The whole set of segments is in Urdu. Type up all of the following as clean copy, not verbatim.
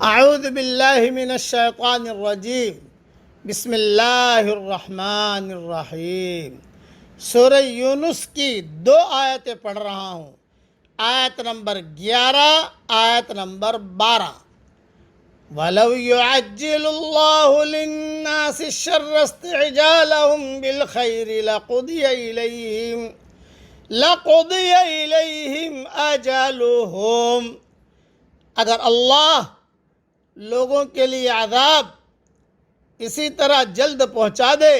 اعوذ باللہ من الشیطان الرجیم بسم اللہ الرحمن الرحیم۔ سورہ یونس کی 2 آیتیں پڑھ رہا ہوں، آیت نمبر 11، آیت نمبر 12۔ وَلَوْ يُعَجِّلُ اللَّهُ لِلنَّاسِ الشَّرَّ اسْتِعْجَالَهُم بِالْخَيْرِ لَقُضِيَ إِلَيْهِمْ أَجَلُهُمْ۔ اگر اللہ لوگوں کے لیے عذاب اسی طرح جلد پہنچا دے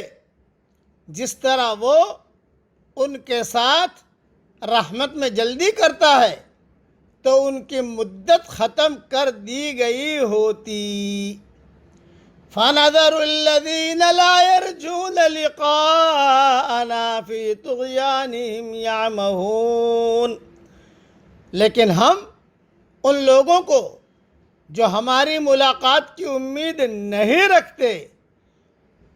جس طرح وہ ان کے ساتھ رحمت میں جلدی کرتا ہے تو ان کی مدت ختم کر دی گئی ہوتی۔ فَنَذَرُ الَّذِينَ لَا يَرْجُونَ لِقَاءَنَا فِي طُغْيَانِهِمْ يَعْمَهُونَ۔ لیکن ہم ان لوگوں کو جو ہماری ملاقات کی امید نہیں رکھتے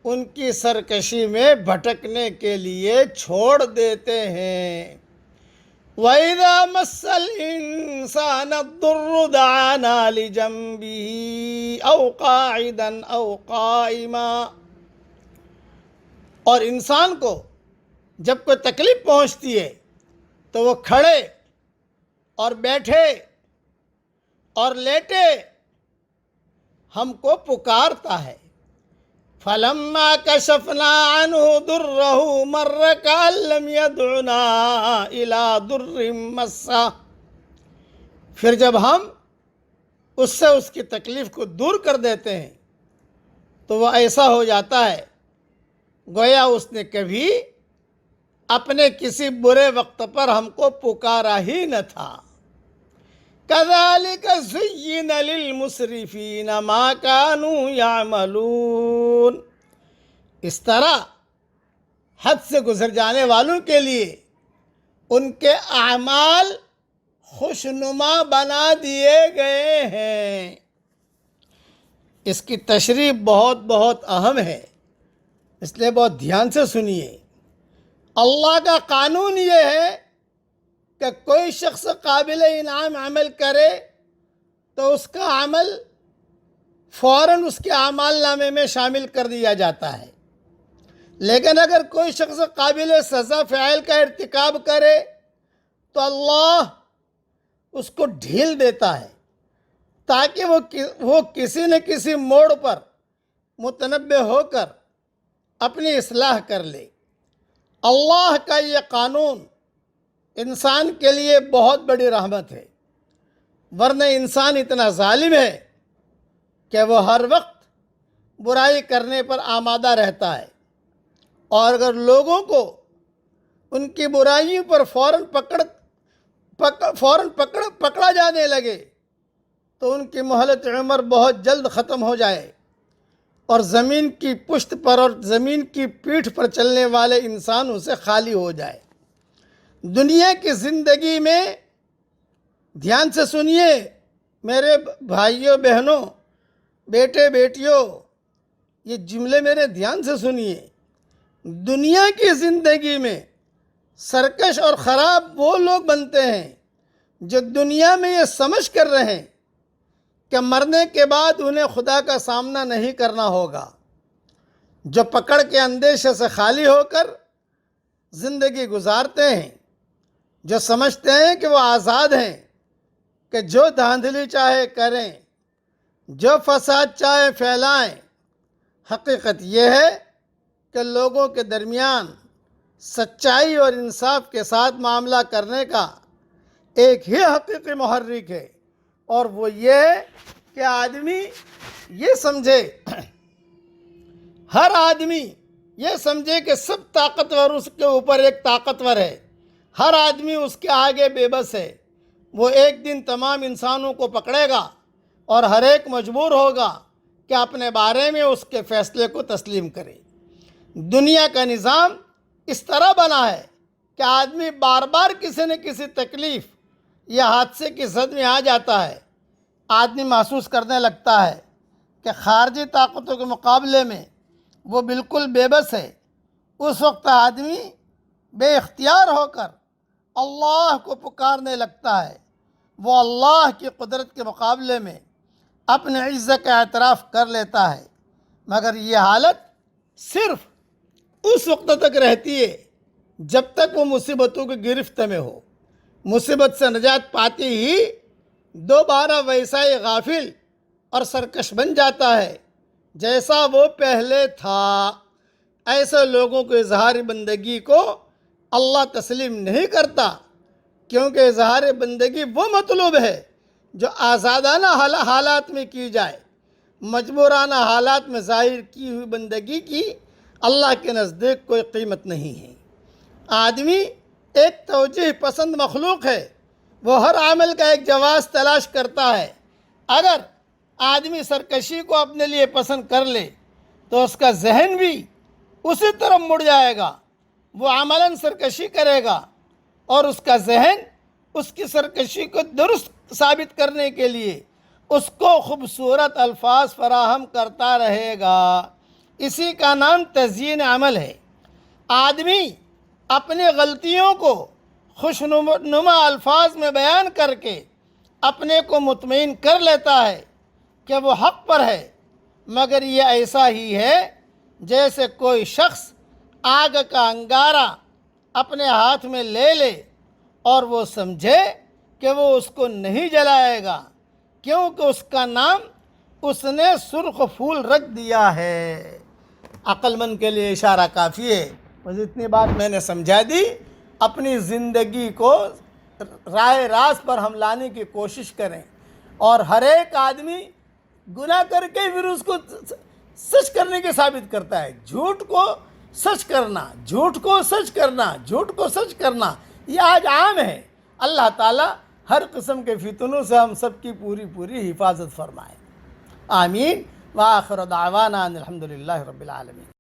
ان کی سرکشی میں بھٹکنے کے لیے چھوڑ دیتے ہیں۔ وَإِذَا مَسَّ الْإِنسَانَ الضُّرُّ دَعَانَا لِجَنبِهِ أَوْ قَاعِدًا أَوْ قَائِمًا۔ اور انسان کو جب کوئی تکلیف پہنچتی ہے تو وہ کھڑے اور بیٹھے اور لیٹے ہم کو پکارتا ہے۔ فَلَمَّا كَشَفْنَا عَنْهُ ضُرَّهُ مَرَّ كَأَن لَّمْ يَدْعُنَا إِلَىٰ ضُرٍّ مَّسَّهُ۔ پھر جب ہم اس سے اس کی تکلیف کو دور کر دیتے ہیں تو وہ ایسا ہو جاتا ہے گویا اس نے کبھی اپنے کسی برے وقت پر ہم کو پکارا ہی نہ تھا۔ كَذَلِكَ زُيِّنَ لِلْمُسْرِفِينَ مَا كَانُوا يَعْمَلُونَ۔ اس طرح حد سے گزر جانے والوں کے لیے ان کے اعمال خوشنما بنا دیے گئے ہیں۔ اس کی تشریح بہت اہم ہے، اس لیے بہت دھیان سے سنیے۔ اللہ کا قانون یہ ہے کہ کوئی شخص قابل انعام عمل کرے تو اس کا عمل فوراً اس کے اعمال نامے میں شامل کر دیا جاتا ہے، لیکن اگر کوئی شخص قابل سزا فعل کا ارتکاب کرے تو اللہ اس کو ڈھیل دیتا ہے تاکہ وہ کسی نہ کسی موڑ پر متنبہ ہو کر اپنی اصلاح کر لے۔ اللہ کا یہ قانون انسان کے لیے بہت بڑی رحمت ہے، ورنہ انسان اتنا ظالم ہے کہ وہ ہر وقت برائی کرنے پر آمادہ رہتا ہے، اور اگر لوگوں کو ان کی برائیوں پر فوراً پکڑا جانے لگے تو ان کی مہلت عمر بہت جلد ختم ہو جائے اور زمین کی پشت پر اور زمین کی پیٹھ پر چلنے والے انسان اسے خالی ہو جائے۔ دنیا کی زندگی میں دھیان سے سنیے میرے بھائیوں بہنوں، بیٹے بیٹیوں، یہ جملے میرے دھیان سے سنیے۔ دنیا کی زندگی میں سرکش اور خراب وہ لوگ بنتے ہیں جو دنیا میں یہ سمجھ کر رہیں کہ مرنے کے بعد انہیں خدا کا سامنا نہیں کرنا ہوگا، جو پکڑ کے اندیشے سے خالی ہو کر زندگی گزارتے ہیں، جو سمجھتے ہیں کہ وہ آزاد ہیں کہ جو دھاندلی چاہے کریں، جو فساد چاہے پھیلائیں۔ حقیقت یہ ہے کہ لوگوں کے درمیان سچائی اور انصاف کے ساتھ معاملہ کرنے کا ایک ہی حقیقی محرک ہے، اور وہ یہ ہے کہ آدمی یہ سمجھے، ہر آدمی یہ سمجھے کہ سب طاقتور اس کے اوپر ایک طاقتور ہے، ہر آدمی اس کے آگے بے بس ہے۔ وہ ایک دن تمام انسانوں کو پکڑے گا اور ہر ایک مجبور ہوگا کہ اپنے بارے میں اس کے فیصلے کو تسلیم کرے۔ دنیا کا نظام اس طرح بنا ہے کہ آدمی بار بار کسی نہ کسی تکلیف یا حادثے کی زد میں آ جاتا ہے۔ آدمی محسوس کرنے لگتا ہے کہ خارجی طاقتوں کے مقابلے میں وہ بالکل بے بس ہے۔ اس وقت آدمی بے اختیار ہو کر اللہ کو پکارنے لگتا ہے۔ وہ اللہ کی قدرت کے مقابلے میں اپنے عزت کا اعتراف کر لیتا ہے، مگر یہ حالت صرف اس وقت تک رہتی ہے جب تک وہ مصیبتوں کی گرفت میں ہو۔ مصیبت سے نجات پاتے ہی دوبارہ ویسا ہی غافل اور سرکش بن جاتا ہے جیسا وہ پہلے تھا۔ ایسے لوگوں کو اظہار بندگی کو اللہ تسلیم نہیں کرتا، کیونکہ اظہار بندگی وہ مطلوب ہے جو آزادانہ حالات میں کی جائے۔ مجبورانہ حالات میں ظاہر کی ہوئی بندگی کی اللہ کے نزدیک کوئی قیمت نہیں ہے۔ آدمی ایک توجہ پسند مخلوق ہے، وہ ہر عمل کا ایک جواز تلاش کرتا ہے۔ اگر آدمی سرکشی کو اپنے لیے پسند کر لے تو اس کا ذہن بھی اسی طرف مڑ جائے گا، وہ عملاً سرکشی کرے گا، اور اس کا ذہن اس کی سرکشی کو درست ثابت کرنے کے لیے اس کو خوبصورت الفاظ فراہم کرتا رہے گا۔ اسی کا نام تزیین عمل ہے۔ آدمی اپنی غلطیوں کو خوشنما الفاظ میں بیان کر کے اپنے کو مطمئن کر لیتا ہے کہ وہ حق پر ہے، مگر یہ ایسا ہی ہے جیسے کوئی شخص آگ کا انگارہ اپنے ہاتھ میں لے لے اور وہ سمجھے کہ وہ اس کو نہیں جلائے گا، کیونکہ اس کا نام اس نے سرخ پھول رکھ دیا ہے۔ عقل مند کے لیے اشارہ کافی ہے۔ بس اتنی بات میں نے سمجھا دی۔ اپنی زندگی کو راہ راست پر ہم لانے کی کوشش کریں، اور ہر ایک آدمی گناہ کر کے پھر اس کو سچ کرنے کے ثابت کرتا ہے۔ جھوٹ کو سچ کرنا، جھوٹ کو سچ کرنا، جھوٹ کو سچ کرنا، یہ آج عام ہے۔ اللہ تعالیٰ ہر قسم کے فتنوں سے ہم سب کی پوری حفاظت فرمائے۔ آمین۔ وآخر دعوانا ان الحمدللہ رب العالمین۔